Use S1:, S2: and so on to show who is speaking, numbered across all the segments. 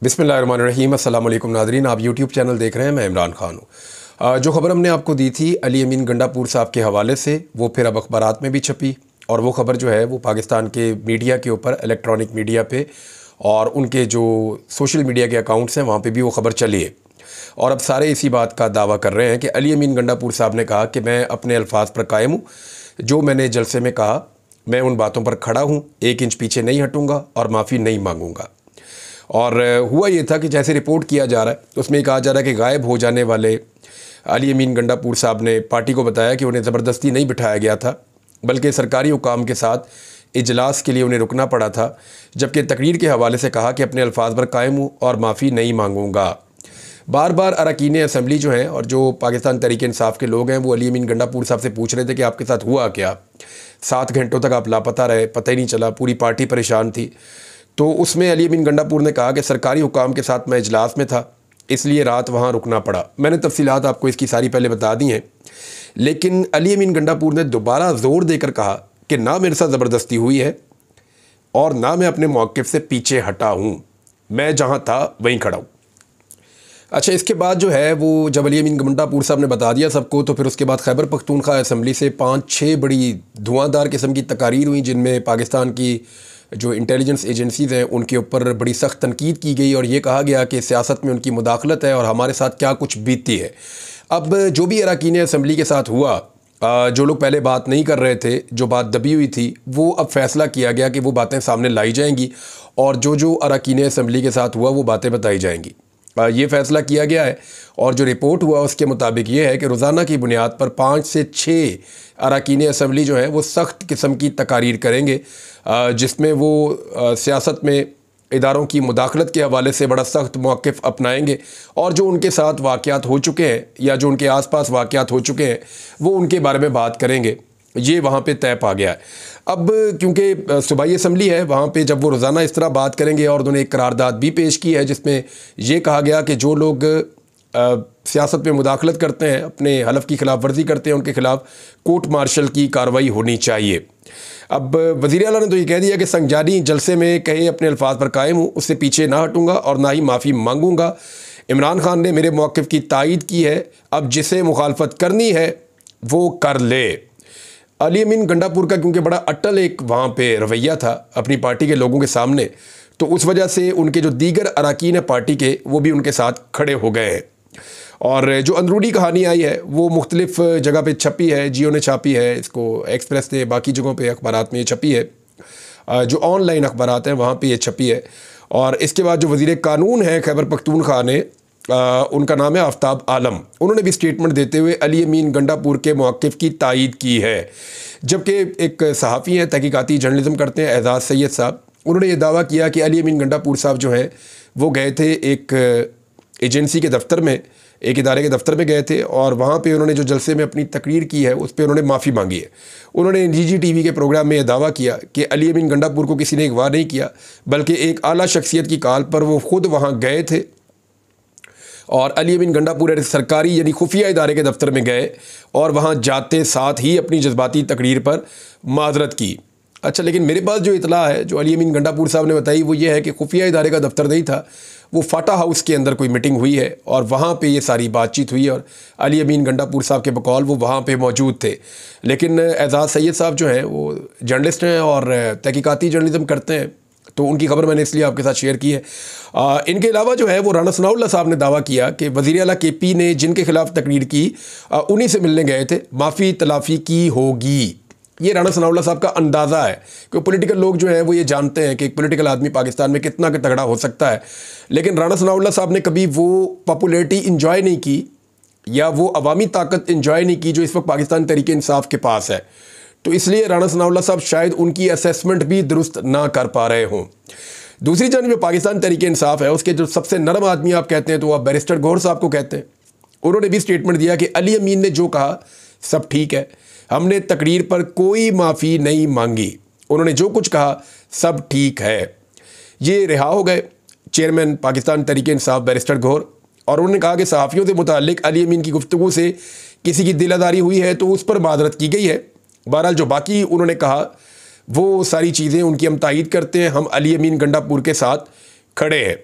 S1: बिस्मिल्लाहिर्रहमानिर्रहीम। अस्सलाम वालेकुम नाज़रीन, आप यूट्यूब चैनल देख रहे हैं। मैं इमरान खान हूँ। जो ख़बर हमने आपको दी थी अली अमीन गंडापुर साहब के हवाले से, वो फिर अब अखबारात में भी छपी और वो ख़बर जो है वो पाकिस्तान के मीडिया के ऊपर, इलेक्ट्रॉनिक मीडिया पे और उनके जो सोशल मीडिया के अकाउंट्स हैं वहाँ पे भी वो ख़बर चली है। और अब सारे इसी बात का दावा कर रहे हैं कि अली अमीन गंडापुर साहब ने कहा कि मैं अपने अल्फाज पर कायम हूँ, जो मैंने जलसे में कहा मैं उन बातों पर खड़ा हूँ, 1 इंच पीछे नहीं हटूँगा और माफ़ी नहीं मांगूँगा। और हुआ ये था कि जैसे रिपोर्ट किया जा रहा है उसमें कहा जा रहा है कि गायब हो जाने वाले अली अमीन गंडापुर साहब ने पार्टी को बताया कि उन्हें ज़बरदस्ती नहीं बिठाया गया था, बल्कि सरकारी हुकाम के साथ इजलास के लिए उन्हें रुकना पड़ा था। जबकि तकरीर के हवाले से कहा कि अपने अल्फाज पर कायम हूँ और माफ़ी नहीं मांगूँगा। बार बार अरकान असम्बली जो हैं और जो पाकिस्तान तहरीक इंसाफ के लोग हैं वो अली अमीन गंडापुर साहब से पूछ रहे थे कि आपके साथ हुआ क्या, 7 घंटों तक आप लापता रहे, पता ही नहीं चला, पूरी पार्टी परेशान थी। तो उसमें अली अमीन गंडापुर ने कहा कि सरकारी हुकाम के साथ मैं इजलास में था, इसलिए रात वहाँ रुकना पड़ा। मैंने तफसीलात आपको इसकी सारी पहले बता दी हैं, लेकिन अली अमीन गंडापुर ने दोबारा ज़ोर देकर कहा कि ना मेरे साथ ज़बरदस्ती हुई है और ना मैं अपने मौक़िफ़ से पीछे हटा हूँ, मैं जहाँ था वहीं खड़ा हूँ। अच्छा, इसके बाद जो है वो जब अली अमीन गंडापुर साहब ने बता दिया सबको, तो फिर उसके बाद खैबर पख्तूनख्वा असम्बली से 5-6 बड़ी धुआंधार किस्म की तकारीर हुई, जिनमें पाकिस्तान की जो इंटेलिजेंस एजेंसीज़ हैं उनके ऊपर बड़ी सख्त तनकीद की गई और ये कहा गया कि सियासत में उनकी मुदाखलत है और हमारे साथ क्या कुछ बीतती है। अब जो भी अरकान असम्बली के साथ हुआ, जो लोग पहले बात नहीं कर रहे थे, जो बात दबी हुई थी, वो अब फैसला किया गया कि वो बातें सामने लाई जाएंगी और जो जो अरकान असम्बली के साथ हुआ वो बातें बताई जाएंगी। ये फ़ैसला किया गया है और जो रिपोर्ट हुआ उसके मुताबिक ये है कि रोज़ाना की बुनियाद पर 5 से 6 अरकान असम्बली जो है वो सख्त किस्म की तकारीर करेंगे, जिसमें वो सियासत में इदारों की मुदाखलत के हवाले से बड़ा सख्त मौक़िफ़ अपनाएंगे और जो उनके साथ वाक़यात हो चुके हैं या जो उनके आसपास वाक़यात हो चुके हैं वो उनके बारे में बात करेंगे। ये वहाँ पे तय पा गया है। अब क्योंकि सूबाई असम्बली है, वहाँ पे जब वो रोज़ाना इस तरह बात करेंगे और उन्होंने एक करारदाद भी पेश की है जिसमें ये कहा गया कि जो लोग सियासत में मुदाखलत करते हैं, अपने हलफ की खिलाफ वर्जी करते हैं, उनके खिलाफ कोर्ट मार्शल की कार्रवाई होनी चाहिए। अब वज़ीर आला ने तो ये कह दिया कि संजानी जलसे में कहे अपने अल्फाज पर कायम हूँ, उससे पीछे ना हटूँगा और ना ही माफ़ी मांगूँगा। इमरान खान ने मेरे मौक़िफ़ की तायीद की है, अब जिसे मुखालफत करनी है वो कर ले। अली अमीन गंडापुर का क्योंकि बड़ा अटल एक वहाँ पे रवैया था अपनी पार्टी के लोगों के सामने, तो उस वजह से उनके जो दीगर अरकान पार्टी के वो भी उनके साथ खड़े हो गए हैं। और जो अंदरूनी कहानी आई है वो मुख्तलिफ़ जगह पे छपी है, जियो ने छापी है, इसको एक्सप्रेस ने, बाकी जगहों पे अखबारात में ये छपी है, जो ऑनलाइन अखबारात हैं वहाँ पे ये छपी है। और इसके बाद जो वज़ीर कानून है खैबर पख्तूनख्वा ने, उनका नाम है आफ्ताब आलम, उन्होंने भी स्टेटमेंट देते हुए अली अमीन गंडापुर के मौक़िफ़ की तायीद की है। जबकि एक सहाफ़ी हैं, तहक़ीक़ाती जर्नलिज़म करते हैं, एजाज़ सैयद साहब, उन्होंने ये दावा किया कि अली अमीन गंडापुर साहब जो हैं वो गए थे एक एजेंसी के दफ्तर में, एक इदारे के दफ्तर में गए थे और वहाँ पे उन्होंने जो जलसे में अपनी तकरीर की है उस पर उन्होंने माफ़ी मांगी है। उन्होंने निजी टीवी के प्रोग्राम में यह दावा किया कि अली अमीन गंडापुर को किसी ने अगवा नहीं किया, बल्कि एक आला शख्सियत की कॉल पर वो ख़ुद वहाँ गए थे और अली अमीन गंडापुर सरकारी यानी खुफिया इदारे के दफ्तर में गए और वहाँ जाते साथ ही अपनी जज्बाती तकरीर पर माजरत की। अच्छा, लेकिन मेरे पास जो इतला है जो अली अमीन गंडापुर साहब ने बताई वो ये है कि खुफिया इदारे का दफ्तर नहीं था, वो फाटा हाउस के अंदर कोई मीटिंग हुई है और वहाँ पे ये सारी बातचीत हुई और अली अमीन गंडापुर साहब के बकौल वो वहाँ पे मौजूद थे। लेकिन एजाज़ सैयद साहब जो हैं वो जर्नलिस्ट हैं और तहक़ीक़ाती जर्नलिज़म करते हैं, तो उनकी खबर मैंने इसलिए आपके साथ शेयर की है। इनके अलावा जो है वो राना सनाउल्लाह साहब ने दावा किया कि वज़ीर आला KP ने जिनके खिलाफ तकरीर की उन्हीं से मिलने गए थे, माफ़ी तलाफ़ी की होगी। ये राना सनाउल्लाह साहब का अंदाज़ा है कि पॉलिटिकल लोग जो हैं वो ये जानते हैं कि एक पॉलिटिकल आदमी पाकिस्तान में कितना का तगड़ा हो सकता है, लेकिन राना सनाउल्लाह साहब ने कभी वो पॉपुलैरिटी इंजॉय नहीं की या वो अवामी ताकत इंजॉय नहीं की जो इस वक्त पाकिस्तान तहरीक इंसाफ के पास है। तो इसलिए राना सनाउल्लाह साहब शायद उनकी असेसमेंट भी दुरुस्त ना कर पा रहे हों। दूसरी जानब जो पाकिस्तान तहरीक इंसाफ है उसके जो सबसे नरम आदमी आप कहते हैं तो आप बैरिस्टर गौहर साहब को कहते हैं। उन्होंने भी स्टेटमेंट दिया कि अली अमीन ने जो कहा सब ठीक है, हमने तकरीर पर कोई माफ़ी नहीं मांगी, उन्होंने जो कुछ कहा सब ठीक है। ये रिहा हो गए चेयरमैन पाकिस्तान तहरीक इंसाफ बैरिस्टर गौहर, और उन्होंने कहा कि सहाफ़ियों से मुताल्लिक़ अली अमीन की गुफ्तगू से किसी की दिल आज़ारी हुई है तो उस पर माज़रत की गई है। बहरहाल जो बाकी उन्होंने कहा वो सारी चीज़ें उनकी हम तायीद करते हैं, हम अली अमीन गंडापुर के साथ खड़े हैं।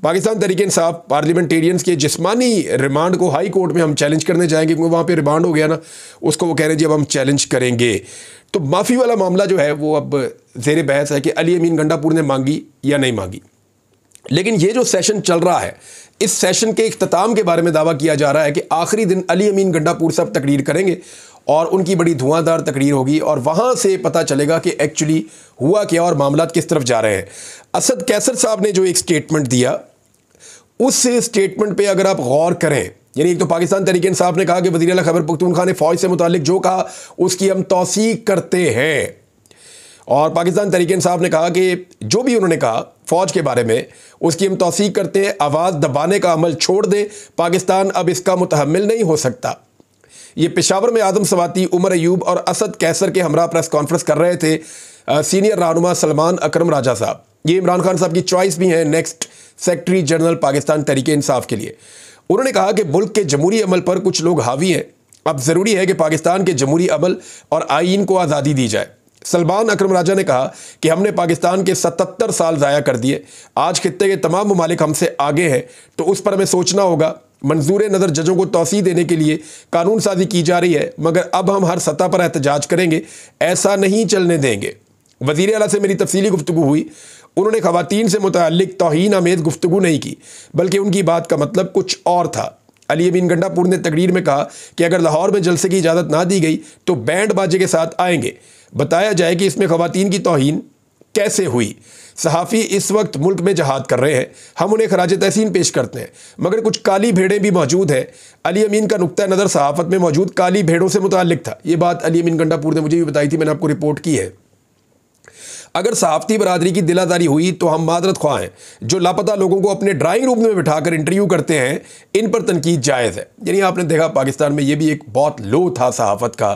S1: पाकिस्तान तहरीक इंसाफ पार्लियामेंटेरियंस के जिस्मानी रिमांड को हाई कोर्ट में हम चैलेंज करने जाएंगे, क्योंकि वहाँ पे रिमांड हो गया ना, उसको वो कह रहे हैं जी अब हम चैलेंज करेंगे। तो माफ़ी वाला मामला जो है वो अब ज़ेर बहस है कि अली अमीन गंडापुर ने मांगी या नहीं मांगी। लेकिन ये जो सेशन चल रहा है, इस सेशन के इख्तिताम के बारे में दावा किया जा रहा है कि आखिरी दिन अली अमीन गंडापुर साहब तकरीर करेंगे और उनकी बड़ी धुआंधार तकरीर होगी और वहाँ से पता चलेगा कि एक्चुअली हुआ क्या और मामला किस तरफ जा रहे हैं। असद कैसर साहब ने जो एक स्टेटमेंट दिया, उस स्टेटमेंट पे अगर आप गौर करें, यानी एक तो पाकिस्तान तहरीक इंसाफ ने कहा कि वज़ीर आला खैबर पख्तूनख्वा ने फ़ौज से मुतालिक जो कहा उसकी हम तौसीक करते हैं, और पाकिस्तान तहरीक इंसाफ ने कहा कि जो भी उन्होंने कहा फ़ौज के बारे में उसकी हम तौसीक करते हैं, आवाज़ दबाने का अमल छोड़ दें, पाकिस्तान अब इसका मुतहम्मिल नहीं हो सकता। ये पेशावर में आदम सवाती, उमर अयूब और असद कैसर के हमरा प्रेस कॉन्फ्रेंस कर रहे थे सीनियर रहनुमा सलमान अकरम राजा साहब। ये इमरान खान साहब की चॉइस भी है next secretary general Pakistan Tehreek Insaf के लिए। उन्होंने कहा कि मुल्क के जमहूरी अमल पर कुछ लोग हावी हैं, अब ज़रूरी है कि पाकिस्तान के जमहूरी अमल और आईन को आज़ादी दी जाए। सलमान अकरम राजा ने कहा कि हमने पाकिस्तान के 77 साल ज़ाया कर दिए, आज खित्ते के तमाम ममालिक हमसे आगे हैं, तो उस पर हमें सोचना होगा। मंजूर नज़र जजों को तौसीह देने के लिए कानून साजी की जा रही है, मगर अब हम हर सतह पर एहतजाज करेंगे, ऐसा नहीं चलने देंगे। वज़ीर आला से मेरी तफसीली गुफ्तगू हुई, उन्होंने ख़वातीन से मुतअल्लिक़ तौहीन आमेज़ गुफ्तगू नहीं की, बल्कि उनकी बात का मतलब कुछ और था। अली अमीन गंडापुर ने तकरीर में कहा कि अगर लाहौर में जलसे की इजाज़त ना दी गई तो बैंड बाजे के साथ आएंगे, बताया जाए कि इसमें ख़वातीन की तौहीन कैसे हुई। सहाफ़ी इस वक्त मुल्क में जहाद कर रहे हैं, हम उन्हें खराज तहसीन पेश करते हैं, मगर कुछ काली भेड़ें भी मौजूद हैं। अली अमीन का नुक्ता नज़र सहाफ़त में मौजूद काली भेड़ों से मुताल्लिक़ था। ये बात अली अमीन गंडापुर ने मुझे भी बताई थी, मैंने आपको रिपोर्ट की है। अगर सहाफ़ती बरादरी की दिलादारी हुई तो हम मादरत ख्वाह हैं, जो लापता लोगों को अपने ड्राइंग रूम में बिठाकर इंटरव्यू करते हैं, इन पर तनकीद जायज़ है। यानी आपने देखा पाकिस्तान में ये भी एक बहुत लो था सहाफ़त का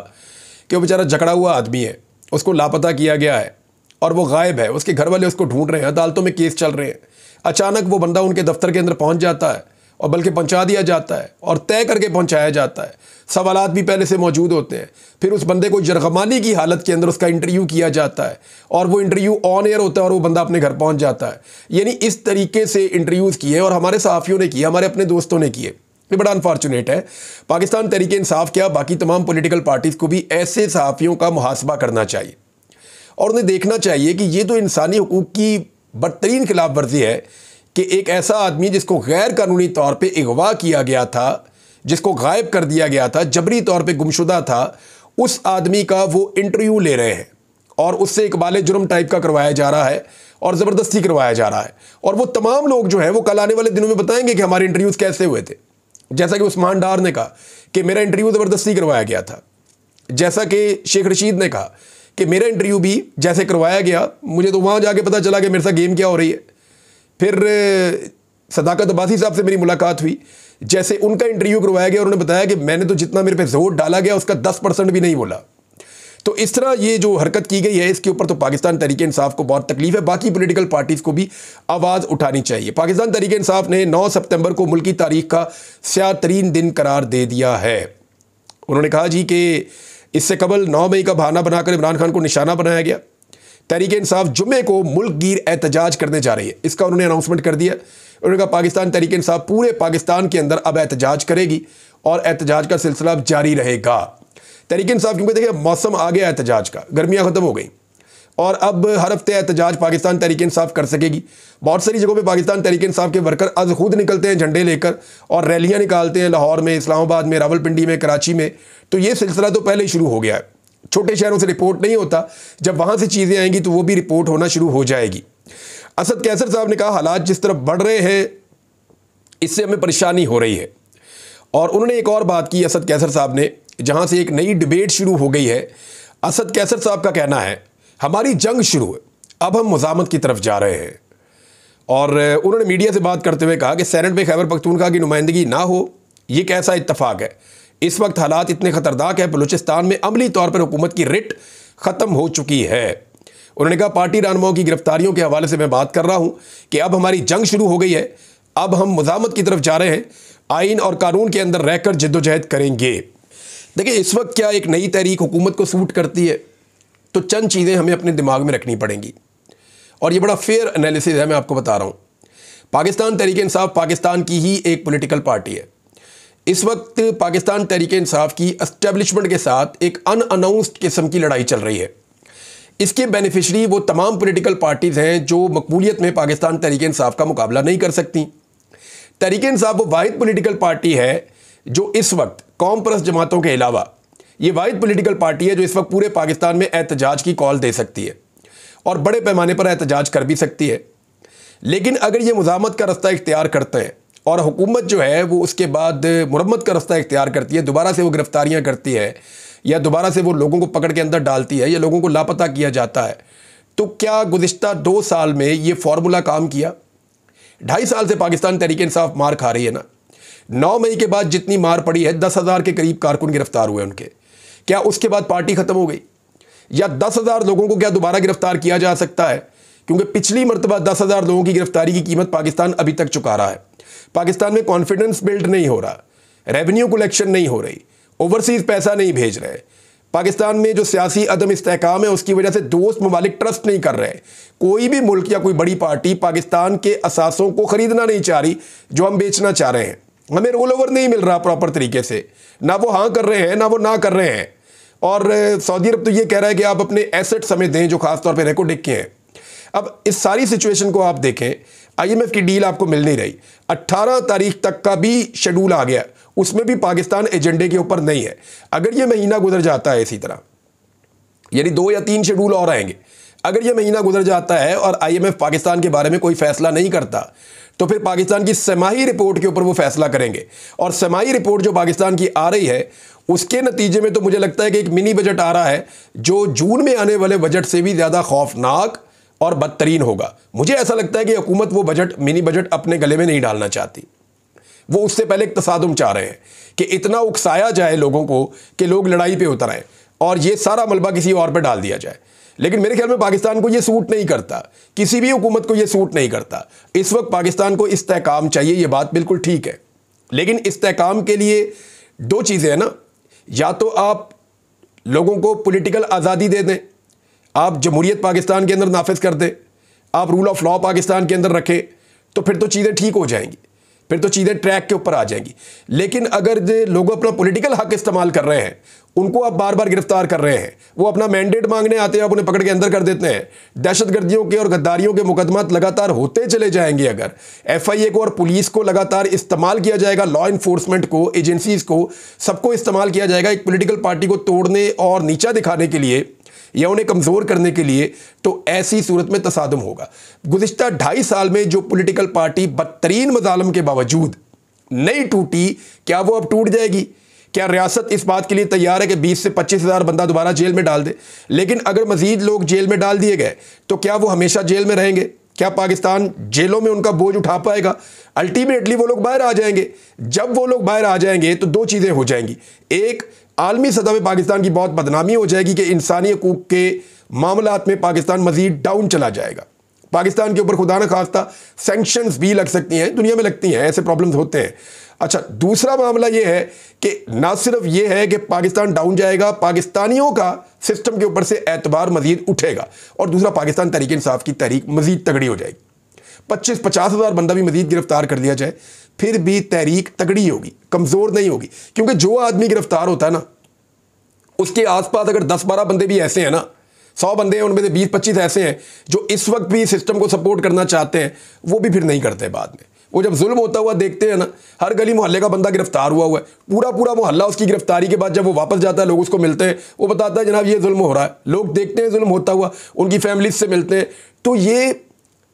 S1: कि वो बेचारा जकड़ा हुआ आदमी है, उसको लापता किया गया है और वो गायब है, उसके घर वाले उसको ढूंढ रहे हैं, अदालतों में केस चल रहे हैं। अचानक वो बंदा उनके दफ्तर के अंदर पहुंच जाता है और बल्कि पहुंचा दिया जाता है और तय करके पहुंचाया जाता है। सवालात भी पहले से मौजूद होते हैं, फिर उस बंदे को यरगमाली की हालत के अंदर उसका इंटरव्यू किया जाता है और वो इंटरव्यू ऑन एयर होता है और वो बंदा अपने घर पहुंच जाता है। यानी इस तरीके से इंटरव्यूज़ किए और हमारे सहाफ़ियों ने किए, हमारे अपने दोस्तों ने किए। ये बड़ा अनफॉर्चुनेट है। पाकिस्तान तहरीक इंसाफ क्या, बाकी तमाम पॉलिटिकल पार्टीज़ को भी ऐसे सहाफ़ियों का मुहासबा करना चाहिए और उन्हें देखना चाहिए कि ये तो इंसानी हुकूक की बदतरीन खिलाफ वर्जी है कि एक ऐसा आदमी जिसको गैर कानूनी तौर पे अगवा किया गया था, जिसको गायब कर दिया गया था, जबरी तौर पे गुमशुदा था, उस आदमी का वो इंटरव्यू ले रहे हैं और उससे इकबाल जुर्म टाइप का करवाया जा रहा है और ज़बरदस्ती करवाया जा रहा है। और वो तमाम लोग जो हैं वो कल आने वाले दिनों में बताएंगे कि हमारे इंटरव्यूज़ कैसे हुए थे। जैसा कि उस्मान डार ने कहा कि मेरा इंटरव्यू ज़बरदस्ती करवाया गया था, जैसा कि शेख रशीद ने कहा कि मेरा इंटरव्यू भी जैसे करवाया गया, मुझे तो वहाँ जाके पता चला कि मेरे साथ गेम क्या हो रही है। फिर सदाकत अब्बासी साहब से मेरी मुलाकात हुई, जैसे उनका इंटरव्यू करवाया गया, उन्होंने बताया कि मैंने तो जितना मेरे पे जोर डाला गया उसका 10% भी नहीं बोला। तो इस तरह ये जो हरकत की गई है, इसके ऊपर तो पाकिस्तान तहरीक इंसाफ को बहुत तकलीफ है। बाकी पॉलिटिकल पार्टीज़ को भी आवाज़ उठानी चाहिए। पाकिस्तान तहरीक इंसाफ ने 9 सितंबर को मुल्क की तारीख का स्याह तरीन दिन करार दे दिया है। उन्होंने कहा जी कि इससे कबल 9 मई का बहाना बनाकर इमरान खान को निशाना बनाया गया। तहरीक इंसाफ जुम्मे को मुल्क गिर एहतजाज करने जा रही है, इसका उन्होंने अनाउंसमेंट कर दिया। उन्होंने कहा पाकिस्तान तहरीक इंसाफ पूरे पाकिस्तान के अंदर अब एहतजाज करेगी और एहतजाज का सिलसिला अब जारी रहेगा। तहरीक इंसाफ क्योंकि देखिए मौसम आ गया एहतजाज का, गर्मियाँ ख़त्म हो गई और अब हर हफ्ते एहतजाज पाकिस्तान तहरीक इंसाफ कर सकेगी। बहुत सारी जगहों पे पाकिस्तान तहरीक इंसाफ के वर्कर आज खुद निकलते हैं झंडे लेकर और रैलियाँ निकालते हैं, लाहौर में, इस्लामाबाद में, रावलपिंडी में, कराची में। तो ये सिलसिला तो पहले ही शुरू हो गया है। छोटे शहरों से रिपोर्ट नहीं होता, जब वहाँ से चीज़ें आएंगी तो वो भी रिपोर्ट होना शुरू हो जाएगी। असद कैसर साहब ने कहा हालात जिस तरफ बढ़ रहे हैं इससे हमें परेशानी हो रही है। और उन्होंने एक और बात की असद कैसर साहब ने, जहाँ से एक नई डिबेट शुरू हो गई है। असद कैसर साहब का कहना है हमारी जंग शुरू है, अब हम मुज़ामत की तरफ जा रहे हैं। और उन्होंने मीडिया से बात करते हुए कहा कि सेनेट में खैबर पख्तूनख्वा की नुमाइंदगी ना हो, ये कैसा इत्तफाक है। इस वक्त हालात इतने ख़तरनाक है, बलूचिस्तान में अमली तौर पर हुकूमत की रिट ख़त्म हो चुकी है। उन्होंने कहा पार्टी रहनुमाओं की गिरफ्तारियों के हवाले से मैं बात कर रहा हूँ कि अब हमारी जंग शुरू हो गई है, अब हम मुज़ामत की तरफ जा रहे हैं, आइन और कानून के अंदर रहकर जद्दोजहद करेंगे। देखिए इस वक्त क्या एक नई तहरीक हुकूमत को सूट करती है, तो चंद चीज़ें हमें अपने दिमाग में रखनी पड़ेंगी और ये बड़ा फेयर एनालिसिस है, मैं आपको बता रहा हूँ। पाकिस्तान तहरीक इंसाफ पाकिस्तान की ही एक पॉलिटिकल पार्टी है। इस वक्त पाकिस्तान तहरीक इंसाफ की एस्टेब्लिशमेंट के साथ एक अनअनाउंस्ड किस्म की लड़ाई चल रही है। इसके बेनिफिशरी वो तमाम पॉलिटिकल पार्टीज़ हैं जो मकबूलियत में पाकिस्तान तहरीक इंसाफ का मुकाबला नहीं कर सकती। तहरीक इंसाफ वो वाहिद पॉलिटिकल पार्टी है जो इस वक्त कौम परस्त जमातों के अलावा ये वाहिद पॉलिटिकल पार्टी है जो इस वक्त पूरे पाकिस्तान में एहतजाज की कॉल दे सकती है और बड़े पैमाने पर एहतजाज कर भी सकती है। लेकिन अगर ये मुज़ाहमत का रास्ता इख्तियार करते हैं और हुकूमत जो है वो उसके बाद मुरम्मत का रास्ता इख्तियार करती है, दोबारा से वो गिरफ्तारियाँ करती है या दोबारा से वो लोगों को पकड़ के अंदर डालती है या लोगों को लापता किया जाता है, तो क्या गुज़िश्ता 2 साल में ये फार्मूला काम किया? 2.5 साल से पाकिस्तान तहरीक इंसाफ मार खा रही है ना। 9 मई के बाद जितनी मार पड़ी है, 10,000 के करीब कारकुन गिरफ्तार हुए उनके, क्या उसके बाद पार्टी ख़त्म हो गई? या 10,000 लोगों को क्या दोबारा गिरफ्तार किया जा सकता है? क्योंकि पिछली मरतबा 10,000 लोगों की गिरफ्तारी की कीमत पाकिस्तान अभी तक चुका रहा है। पाकिस्तान में कॉन्फिडेंस बिल्ड नहीं हो रहा, रेवेन्यू कलेक्शन नहीं हो रही, ओवरसीज़ पैसा नहीं भेज रहे, पाकिस्तान में जो सियासी अदम इस्तेहकाम है उसकी वजह से दोस्त ममालिक ट्रस्ट नहीं कर रहे। कोई भी मुल्क या कोई बड़ी पार्टी पाकिस्तान के असासों को ख़रीदना नहीं चाह रही जो हम बेचना चाह रहे हैं। हमें रोल ओवर नहीं मिल रहा प्रॉपर तरीके से, ना वो हाँ कर रहे हैं ना वो ना कर रहे हैं। और सऊदी अरब तो ये कह रहा है कि आप अपने एसेट समेत दें जो खासतौर पर रेकोडिक के हैं। अब इस सारी सिचुएशन को आप देखें, IMF की डील आपको मिल नहीं रही, 18 तारीख तक का भी शेड्यूल आ गया, उसमें भी पाकिस्तान एजेंडे के ऊपर नहीं है। अगर ये महीना गुजर जाता है इसी तरह, यानी 2 या 3 शेड्यूल और आएंगे, अगर ये महीना गुजर जाता है और IMF पाकिस्तान के बारे में कोई फैसला नहीं करता तो फिर पाकिस्तान की समाही रिपोर्ट के ऊपर वो फैसला करेंगे। और समाही रिपोर्ट जो पाकिस्तान की आ रही है उसके नतीजे में तो मुझे लगता है कि एक मिनी बजट आ रहा है जो जून में आने वाले बजट से भी ज़्यादा खौफनाक और बदतरीन होगा। मुझे ऐसा लगता है कि हुकूमत वो बजट, मिनी बजट अपने गले में नहीं डालना चाहती। वो उससे पहले एक तसादुम चाह रहे हैं कि इतना उकसाया जाए लोगों को कि लोग लड़ाई पे उतर आए और ये सारा मलबा किसी और पे डाल दिया जाए। लेकिन मेरे ख्याल में पाकिस्तान को ये सूट नहीं करता, किसी भी हुकूमत को ये सूट नहीं करता। इस वक्त पाकिस्तान को इस्तेहकाम चाहिए, ये बात बिल्कुल ठीक है, लेकिन इस्तेहकाम के लिए 2 चीज़ें हैं ना, या तो आप लोगों को पॉलिटिकल आज़ादी दे दें, आप जमहूरियत पाकिस्तान के अंदर नाफिज कर दें, आप रूल ऑफ लॉ पाकिस्तान के अंदर रखें, तो फिर तो चीज़ें ठीक हो जाएंगी, फिर तो चीज़ें ट्रैक के ऊपर आ जाएंगी। लेकिन अगर लोग अपना पॉलिटिकल हक इस्तेमाल कर रहे हैं, उनको आप बार बार गिरफ्तार कर रहे हैं, वो अपना मैंडेट मांगने आते हैं, आप उन्हें पकड़ के अंदर कर देते हैं, दहशतगर्दियों के और गद्दारियों के मुकदमात लगातार होते चले जाएंगे। अगर FIA को और पुलिस को लगातार इस्तेमाल किया जाएगा, लॉ इन्फोर्समेंट को, एजेंसीज़ को, सबको इस्तेमाल किया जाएगा एक पॉलिटिकल पार्टी को तोड़ने और नीचा दिखाने के लिए या उन्हें कमज़ोर करने के लिए, तो ऐसी सूरत में तसादुम होगा। गुज़िश्ता 2.5 साल में जो पॉलिटिकल पार्टी बदतरीन मज़ालम के बावजूद नहीं टूटी, क्या वो अब टूट जाएगी? क्या रियासत इस बात के लिए तैयार है कि 20 से 25 हज़ार बंदा दोबारा जेल में डाल दे? लेकिन अगर मज़ीद लोग जेल में डाल दिए गए तो क्या वो हमेशा जेल में रहेंगे? क्या पाकिस्तान जेलों में उनका बोझ उठा पाएगा? अल्टीमेटली वो लोग बाहर आ जाएंगे। जब वो लोग बाहर आ जाएंगे तो 2 चीज़ें हो जाएंगी। एक, आलमी सतह में पाकिस्तान की बहुत बदनामी हो जाएगी कि इंसानी हकूक़ के मामलात में पाकिस्तान मज़ीद डाउन चला जाएगा। पाकिस्तान के ऊपर खुदा न खास्ता सैंक्शंस भी लग सकती हैं, दुनिया में लगती हैं, ऐसे प्रॉब्लम्स होते हैं। अच्छा, दूसरा मामला ये है कि ना सिर्फ ये है कि पाकिस्तान डाउन जाएगा, पाकिस्तानियों का सिस्टम के ऊपर से एतबार मज़ीद उठेगा, और दूसरा पाकिस्तान तहरीक इंसाफ की तहरीक मज़ीद तगड़ी हो जाएगी। 25-50 हज़ार बंदा भी मज़ीद गिरफ्तार कर लिया जाए, फिर भी तहरीक तगड़ी होगी, कमज़ोर नहीं होगी। क्योंकि जो आदमी गिरफ्तार होता है ना, उसके आसपास अगर 10-12 बंदे भी ऐसे हैं ना, 100 बंदे हैं, उनमें से 20-25 ऐसे हैं जो इस वक्त भी सिस्टम को सपोर्ट करना चाहते हैं, वो भी फिर नहीं करते बाद में। वो जब जुल्म होता हुआ देखते हैं ना, हर गली मोहल्ले का बंदा गिरफ्तार हुआ है, पूरा मोहल्ला उसकी गिरफ्तारी के बाद जब वो वापस जाता है, लोग उसको मिलते हैं, वो बताता है जनाब ये जुल्म हो रहा है। लोग देखते हैं जुल्म होता हुआ, उनकी फैमिली से मिलते हैं, तो ये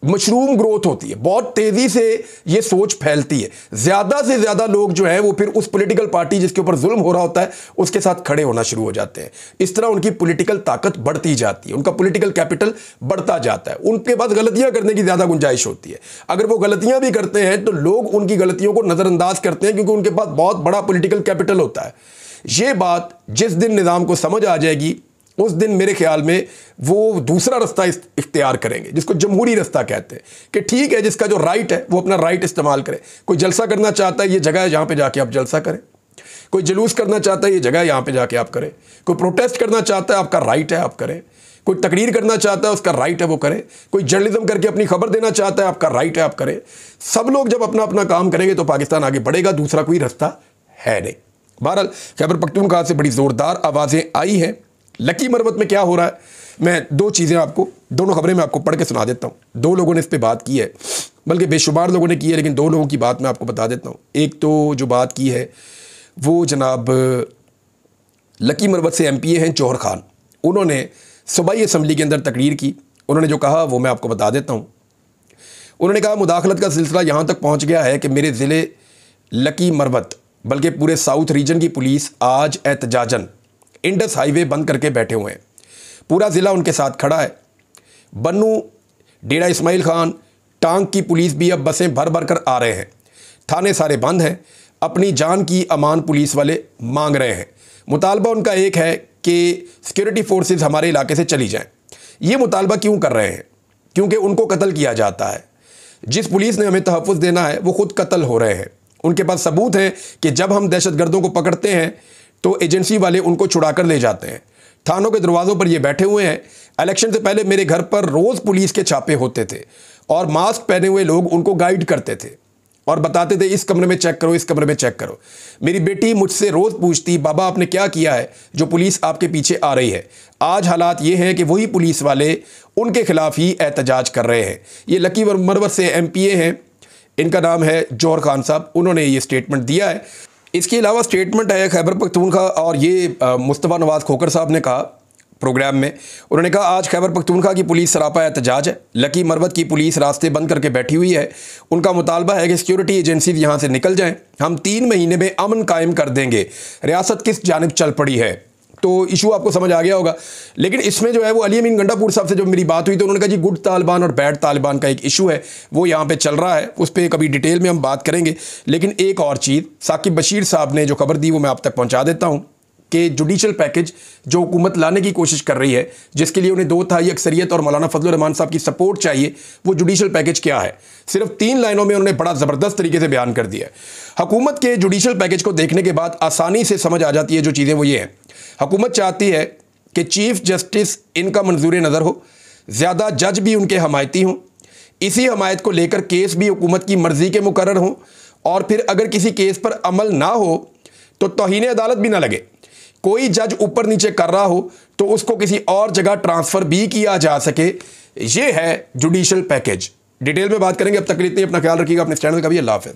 S1: मशरूम ग्रोथ होती है, बहुत तेज़ी से ये सोच फैलती है। ज़्यादा से ज़्यादा लोग जो है वो फिर उस पॉलिटिकल पार्टी जिसके ऊपर जुल्म हो रहा होता है उसके साथ खड़े होना शुरू हो जाते हैं। इस तरह उनकी पॉलिटिकल ताकत बढ़ती जाती है, उनका पॉलिटिकल कैपिटल बढ़ता जाता है। उनके पास गलतियां करने की ज़्यादा गुंजाइश होती है। अगर वो गलतियां भी करते हैं तो लोग उनकी गलतियों को नज़रअंदाज करते हैं क्योंकि उनके पास बहुत बड़ा पॉलिटिकल कैपिटल होता है। ये बात जिस दिन निज़ाम को समझ आ जाएगी उस दिन मेरे ख्याल में वो दूसरा रास्ता इख्तियार करेंगे जिसको जमहूरी रास्ता कहते हैं, कि ठीक है जिसका जो राइट है वो अपना राइट इस्तेमाल करे। कोई जलसा करना चाहता है, ये जगह है जहाँ पे जाके आप जलसा करें। कोई जुलूस करना चाहता है, ये जगह है यहाँ पे जाके आप करें। कोई प्रोटेस्ट करना चाहता है, आपका राइट है, आप करें। कोई तकरीर करना चाहता है, उसका राइट है वो करे। कोई जर्नलिज्म करके अपनी खबर देना चाहता है, आपका राइट है आप करें। सब लोग जब अपना अपना काम करेंगे तो पाकिस्तान आगे बढ़ेगा, दूसरा कोई रास्ता है नहीं। बहरहाल खैबर पख्तूनख्वा से बड़ी ज़ोरदार आवाज़ें आई हैं। लकी मरवत में क्या हो रहा है, मैं दो चीज़ें आपको, दोनों खबरें मैं आपको पढ़ के सुना देता हूँ। दो लोगों ने इस पर बात की है, बल्कि बेशुमार लोगों ने की है, लेकिन दो लोगों की बात मैं आपको बता देता हूँ। एक तो जो बात की है वो जनाब लकी मरवत से MPA हैं जौहर खान। उन्होंने सूबाई असम्बली के अंदर तकरीर की। उन्होंने जो कहा वो मैं आपको बता देता हूँ। उन्होंने कहा मुदाखलत का सिलसिला यहाँ तक पहुँच गया है कि मेरे ज़िले लकी मरवत बल्कि पूरे साउथ रीजन की पुलिस आज एहतजाजन इंडस हाईवे बंद करके बैठे हुए हैं। पूरा ज़िला उनके साथ खड़ा है। बन्नू, डेरा इस्माइल खान, टांग की पुलिस भी अब बसें भर भर कर आ रहे हैं। थाने सारे बंद हैं। अपनी जान की अमान पुलिस वाले मांग रहे हैं। मुतालबा उनका एक है कि सिक्योरिटी फोर्सेस हमारे इलाके से चली जाएं। ये मुतालबा क्यों कर रहे हैं? क्योंकि उनको कत्ल किया जाता है। जिस पुलिस ने हमें तहफ़्फ़ुज़ देना है वो ख़ुद कत्ल हो रहे हैं। उनके पास सबूत हैं कि जब हम दहशतगर्दों को पकड़ते हैं तो एजेंसी वाले उनको छुड़ा कर ले जाते हैं। थानों के दरवाज़ों पर ये बैठे हुए हैं। इलेक्शन से पहले मेरे घर पर रोज़ पुलिस के छापे होते थे और मास्क पहने हुए लोग उनको गाइड करते थे और बताते थे इस कमरे में चेक करो, इस कमरे में चेक करो। मेरी बेटी मुझसे रोज़ पूछती बाबा आपने क्या किया है जो पुलिस आपके पीछे आ रही है। आज हालात ये हैं कि वही पुलिस वाले उनके ख़िलाफ़ ही एहतजाज कर रहे हैं। ये लकी मरवत से MPA हैं, इनका नाम है जौहर खान साहब। उन्होंने ये स्टेटमेंट दिया है। इसके अलावा स्टेटमेंट है खैबर पख्तूनख्वा और ये मुस्तफ़ा नवाज़ खोखर साहब ने कहा प्रोग्राम में। उन्होंने कहा आज खैबर पख्तूनख्वा की पुलिस सरापा एहतजाज है। लकी मरवत की पुलिस रास्ते बंद करके बैठी हुई है। उनका मुतालबा है कि सिक्योरिटी एजेंसीज यहाँ से निकल जाएं। हम 3 महीने में अमन कायम कर देंगे। रियासत किस जानिब चल पड़ी है, तो इशू आपको समझ आ गया होगा। लेकिन इसमें जो है वो अली अमीन गंडापुर साहब से जब मेरी बात हुई तो उन्होंने कहा जी गुड तालिबान और बैड तालिबान का एक इशू है, वो यहाँ पे चल रहा है, उस पर कभी डिटेल में हम बात करेंगे। लेकिन एक और चीज़ साकिब बशीर साहब ने जो खबर दी वो मैं आप तक पहुँचा देता हूँ कि जुडिशल पैकेज जो हुकूमत लाने की कोशिश कर रही है, जिसके लिए उन्हें 2/3 अक्सरियत और मौलाना फजलुर रहमान साहब की सपोर्ट चाहिए, वो जुडिशल पैकेज क्या है, सिर्फ 3 लाइनों में उन्होंने बड़ा ज़बरदस्त तरीके से बयान कर दिया है। हुकूमत के जुडिशल पैकेज को देखने के बाद आसानी से समझ आ जाती है जो चीज़ें, वो ये हैं। हुकूमत चाहती है कि चीफ जस्टिस इनका मंजूर नज़र हो, ज़्यादा जज भी उनके हमायती हों, इसी हमायत को लेकर केस भी हुकूमत की मर्ज़ी के मुकर्रर हों, और फिर अगर किसी केस पर अमल ना हो तो तौहीन अदालत भी ना लगे। कोई जज ऊपर नीचे कर रहा हो तो उसको किसी और जगह ट्रांसफ़र भी किया जा सके। ये है जुडिशल पैकेज। डिटेल में बात करेंगे, अब तक के लिए इतना, अपना ख्याल रखिएगा, अपने चैनल का भी। अल्लाह हाफ़िज़।